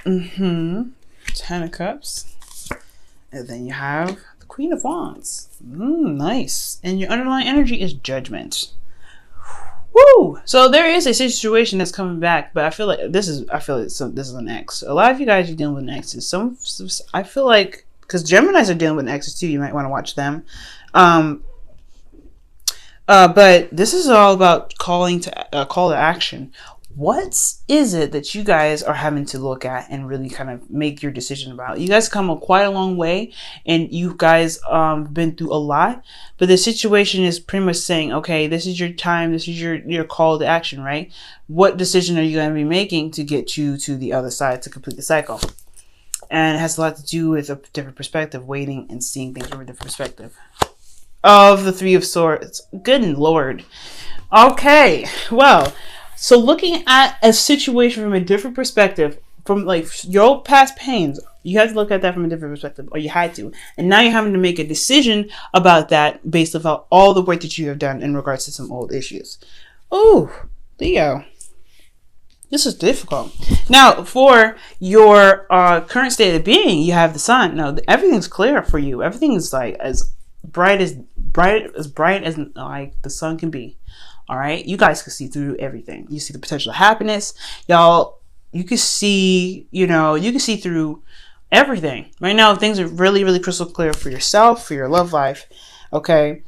Ten of Cups. And then you have the Queen of Wands. Nice. And your underlying energy is Judgment. Woo! So there is a situation that's coming back, but I feel like this is an X. A lot of you guys are dealing with X's. I feel like, because Geminis are dealing with X's too, you might want to watch them. But this is all about call to action. What is it that you guys are having to look at and really kind of make your decision about? You guys come quite a long way, and you guys been through a lot, but the situation is pretty much saying, okay, this is your time, this is your call to action, right? What decision are you going to be making to get you to the other side to complete the cycle? And it has a lot to do with a different perspective, waiting and seeing things from a different perspective. Of the Three of Swords. Good Lord. Okay, well, so looking at a situation from a different perspective, from like your past pains, you have to look at that from a different perspective, or you had to. And now you're having to make a decision about that based off all the work that you have done in regards to some old issues. Oh, Leo. This is difficult. Now, for your current state of being, you have the Sun. Now, everything's clear for you. Everything is like as bright as like the sun can be. All right, you guys can see through everything. You see the potential of happiness, y'all. You can see, you can see through everything right now. Things are really, really crystal clear for yourself, for your love life. Okay,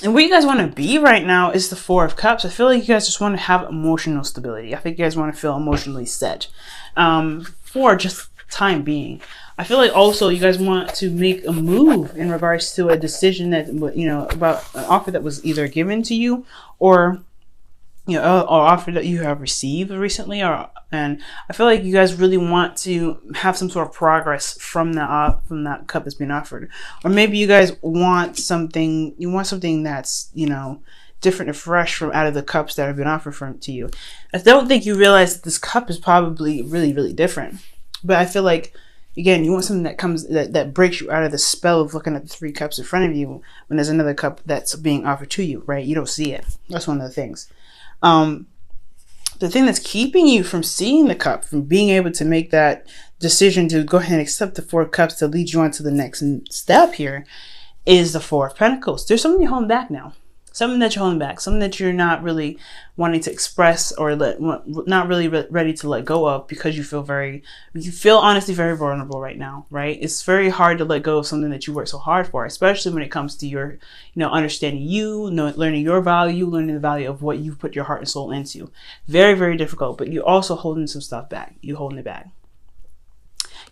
and what you guys want to be right now is the Four of Cups. I feel like you guys just want to have emotional stability. I think you guys want to feel emotionally set for just time being. I feel like also you guys want to make a move in regards to a decision that, about an offer that was either given to you or, or offer that you have received recently. And I feel like you guys really want to have some sort of progress from that cup that's being offered. Or maybe you guys want something, that's, different and fresh from out of the cups that have been offered to you. I don't think you realize that this cup is probably really, really different. But I feel like, again, you want something that breaks you out of the spell of looking at the three cups in front of you when there's another cup that's being offered to you, right? You don't see it. That's one of the things. The thing that's keeping you from seeing the cup, from being able to make that decision to go ahead and accept the Four of Cups to lead you on to the next step here, is the Four of Pentacles. There's something you're holding back now. Something that you're holding back, something that you're not really wanting to express or not really ready to let go of, because you feel honestly very vulnerable right now, right? It's very hard to let go of something that you work so hard for, especially when it comes to your, understanding learning your value, learning the value of what you've put your heart and soul into. Very, very difficult, but you're also holding some stuff back. You're holding it back.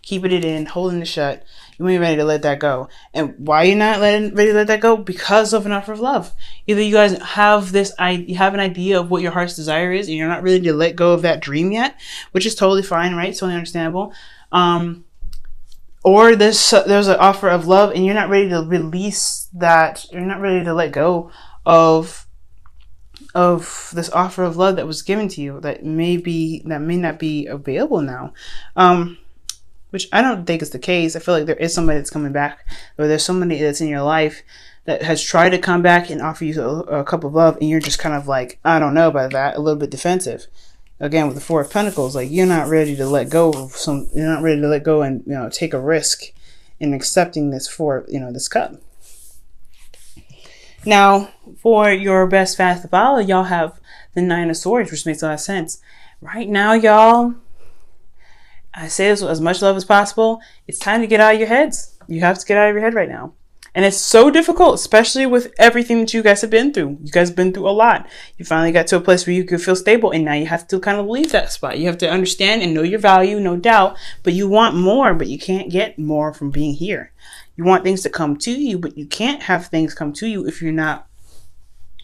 Keeping it in, holding it shut. You ain't ready to let that go. And why you're not ready to let that go? Because of an offer of love. Either you guys have you have an idea of what your heart's desire is, and you're not ready to let go of that dream yet, which is totally fine, right? Totally understandable. Or there's an offer of love, and you're not ready to release that. You're not ready to let go of this offer of love that was given to you that may not be available now. Which I don't think is the case. I feel like there is somebody that's coming back, or there's somebody that's in your life that has tried to come back and offer you a cup of love, and you're just kind of like, I don't know about that, a little bit defensive. Again, with the Four of Pentacles, like you're not ready to let go and take a risk in accepting this this cup. Now, for your best fast to follow, y'all have the Nine of Swords, which makes a lot of sense. Right now, y'all, I say this with as much love as possible. It's time to get out of your heads. You have to get out of your head right now. And it's so difficult, especially with everything that you guys have been through. You guys have been through a lot. You finally got to a place where you could feel stable, and now you have to kind of leave that spot. You have to understand and know your value, no doubt, but you want more, but you can't get more from being here. You want things to come to you, but you can't have things come to you if you're not,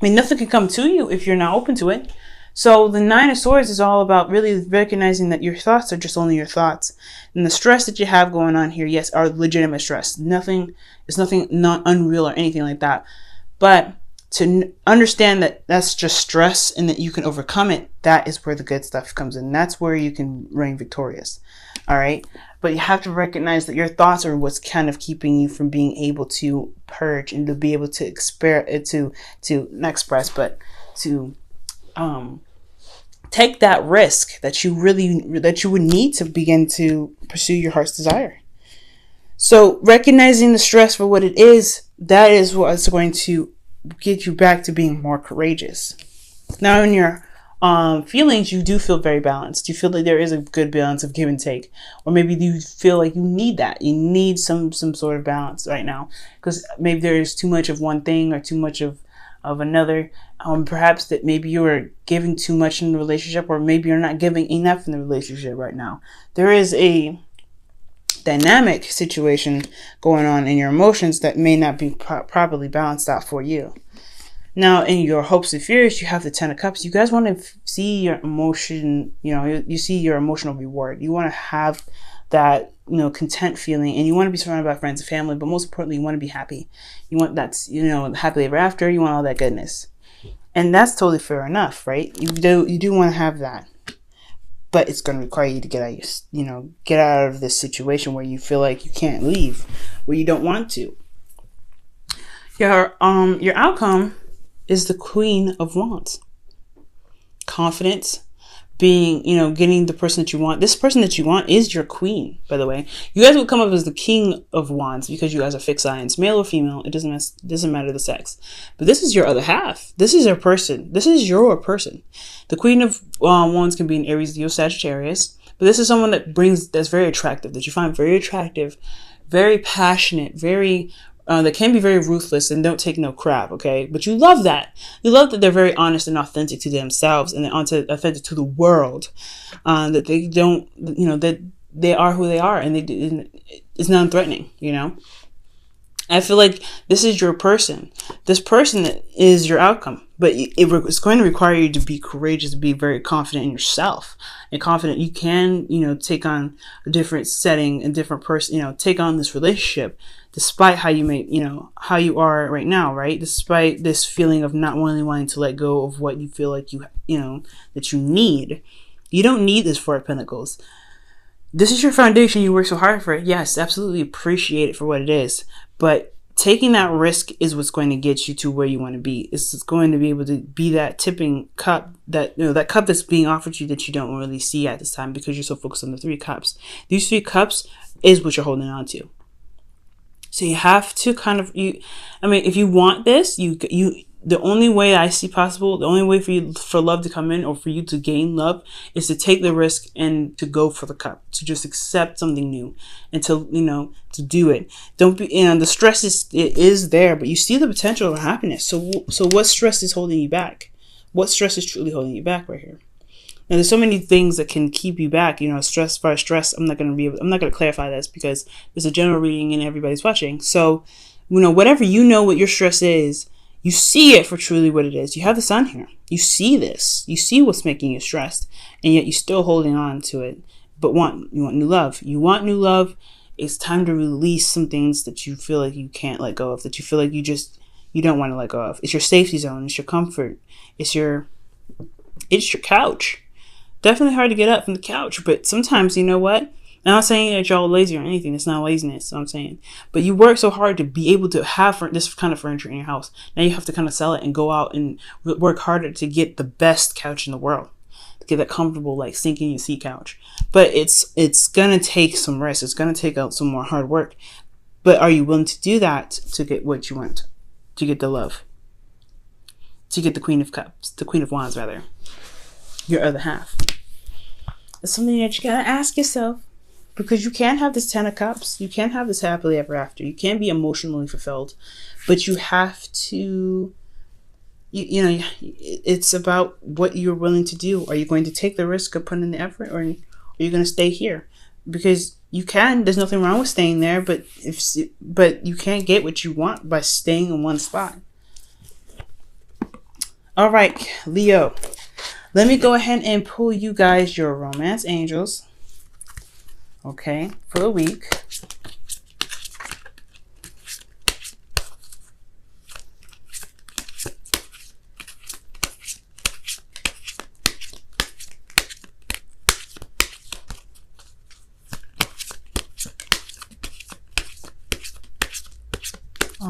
nothing can come to you if you're not open to it. So the Nine of Swords is all about really recognizing that your thoughts are just only your thoughts. And the stress that you have going on here, yes, are legitimate stress. It's nothing not unreal or anything like that. But to understand that that's just stress and that you can overcome it, that is where the good stuff comes in. That's where you can reign victorious. All right. But you have to recognize that your thoughts are what's kind of keeping you from being able to purge and to be able to take that risk that you would need to begin to pursue your heart's desire. So recognizing the stress for what it is, that is what's going to get you back to being more courageous. Now in your feelings, you do feel very balanced. You feel like there is a good balance of give and take, or maybe you feel like you need that. You need some sort of balance right now, because maybe there is too much of one thing or too much of another. Perhaps that maybe you are giving too much in the relationship, or maybe you're not giving enough in the relationship right now. There is a dynamic situation going on in your emotions that may not be properly balanced out for you. Now, in your hopes and fears, you have the 10 of Cups. You guys want to see your emotion, you see your emotional reward. You want to have that, content feeling, and you want to be surrounded by friends and family, but most importantly, you want to be happy. You want that's, happily ever after. You want all that goodness. And that's totally fair enough, right? You do want to have that. But it's going to require you to get out of this situation where you feel like you can't leave, where you don't want to. Your outcome is the Queen of Wands. Confidence, being, getting the person that you want. This person that you want is your queen, by the way. You guys will come up as the King of Wands because you guys are fixed signs, male or female. It doesn't matter the sex. But this is your other half. This is your person. This is your person. The Queen of Wands can be an Aries, Leo, Sagittarius. But this is someone that's very attractive, that you find very attractive, very passionate, that can be very ruthless and don't take no crap, okay? But you love that. You love that they're very honest and authentic to themselves, and they're authentic to the world. That they don't, that they are who they are, and it's non-threatening, I feel like this is your person. This person is your outcome, but it's going to require you to be courageous, to be very confident in yourself, and confident you can, take on a different setting, a different person, take on this relationship, despite how how you are right now, right? Despite this feeling of not really wanting to let go of what you feel like that you need. You don't need this Four of Pentacles. This is your foundation. You work so hard for it. Yes, absolutely appreciate it for what it is. But taking that risk is what's going to get you to where you want to be. It's going to be able to be that tipping cup, that cup that's being offered to you that you don't really see at this time because you're so focused on the 3 cups. These 3 cups is what you're holding on to. So you have to if you want this, the only way I see possible, the only way for love to come in, or for you to gain love, is to take the risk and to go for the cup, to just accept something new, and to do it. Don't be, the stress is there, but you see the potential of happiness. So what stress is holding you back? What stress is truly holding you back right here? Now, there's so many things that can keep you back. Stress. I'm not going to clarify this because there's a general reading and everybody's watching. So, whatever what your stress is, you see it for truly what it is. You have the Sun here. You see this. You see what's making you stressed, and yet you're still holding on to it. But you want new love. You want new love. It's time to release some things that you feel like you can't let go of, that you feel like you don't want to let go of. It's your safety zone. It's your comfort. It's your couch. Definitely hard to get up from the couch, but sometimes, you know what? I'm not saying that y'all are lazy or anything. It's not laziness, so I'm saying. But you work so hard to be able to have this kind of furniture in your house. Now you have to kind of sell it and go out and work harder to get the best couch in the world. To get that comfortable, like sinking your seat couch. But it's going to take some rest. It's going to take out some more hard work. But are you willing to do that to get what you want? To get the love? To get the Queen of Cups, the Queen of Wands, rather. Your other half. It's something that you gotta ask yourself, because you can't have this 10 of Cups. You can't have this happily ever after. You can't be emotionally fulfilled, but you have to. It's about what you're willing to do. Are you going to take the risk of putting in the effort, or are you going to stay here? Because you can. There's nothing wrong with staying there, but you can't get what you want by staying in one spot. All right, Leo. Let me go ahead and pull you guys your romance angels. Okay, for the week.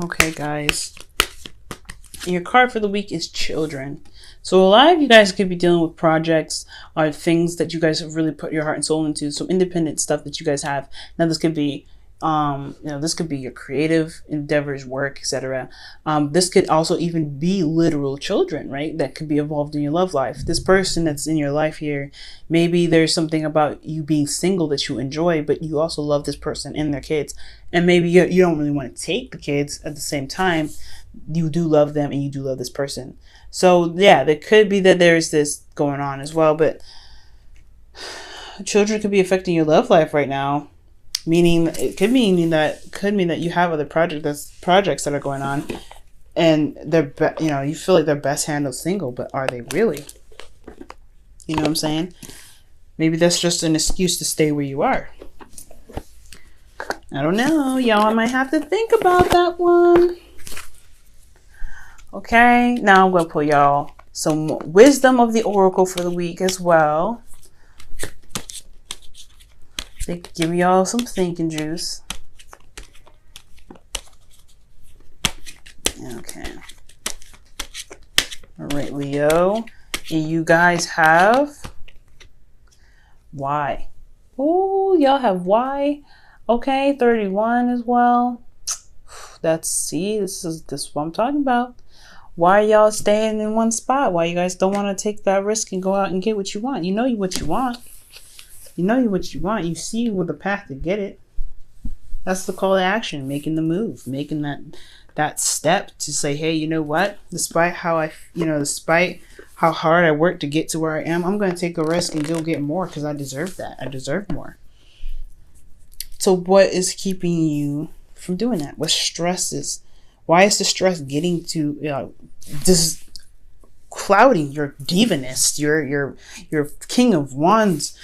Okay, guys. And your card for the week is children. So a lot of you guys could be dealing with projects, are things that you guys have really put your heart and soul into, some independent stuff that you guys have. Now this could be this could be your creative endeavors, work, etc. This could also even be literal children, right? That could be involved in your love life. This person that's in your life here, maybe there's something about you being single that you enjoy, but you also love this person and their kids. And maybe you don't really want to take the kids at the same time. You do love them and you do love this person. So yeah, there could be that there's this going on as well, but children could be affecting your love life right now. Meaning it could mean that you have other projects that are going on, and they're you feel like they're best handled single, but are they really? You know what I'm saying? Maybe that's just an excuse to stay where you are. I don't know, y'all might have to think about that one. Okay, now I'm gonna pull y'all some wisdom of the oracle for the week as well. Give y'all some thinking juice. Okay. All right, Leo. And you guys have why. Oh, y'all have why. Okay, 31 as well. This is what I'm talking about. Why are y'all staying in one spot? Why you guys don't want to take that risk and go out and get what you want? You know what you want. You know what you want. You see with the path to get it. That's the call to action. Making the move. Making that step to say, hey, you know what? Despite how hard I work to get to where I am, I'm going to take a risk and go get more because I deserve that. I deserve more. So what is keeping you from doing that? What stress is? Why is the stress getting to this clouding your divinist, your King of Wands,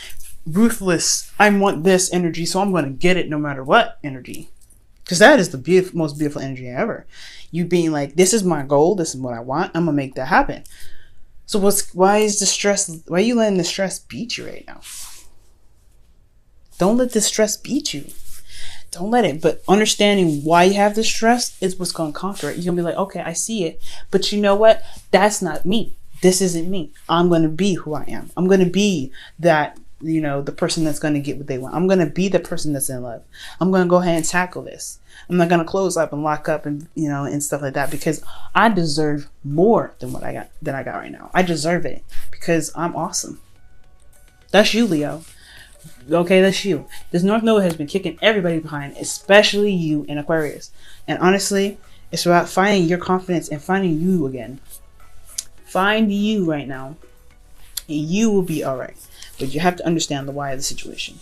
ruthless, I want this energy, so I'm going to get it no matter what energy? Because that is the most beautiful energy ever. You being like, this is my goal, this is what I want, I'm going to make that happen. So why are you letting the stress beat you right now? Don't let the stress beat you. Don't let it. But understanding why you have the stress is what's going to conquer it. You're going to be like, okay, I see it. But you know what? That's not me. This isn't me. I'm going to be who I am. I'm going to be that, the person that's going to get what they want. I'm going to be the person that's in love. I'm going to go ahead and tackle this. I'm not going to close up and lock up and, and stuff like that, because I deserve more than what I got right now. I deserve it because I'm awesome. That's you, Leo. Okay, that's you. This North Node has been kicking everybody behind, especially you in Aquarius. And honestly, it's about finding your confidence and finding you again. Find you right now, and you will be all right. But you have to understand the why of the situation.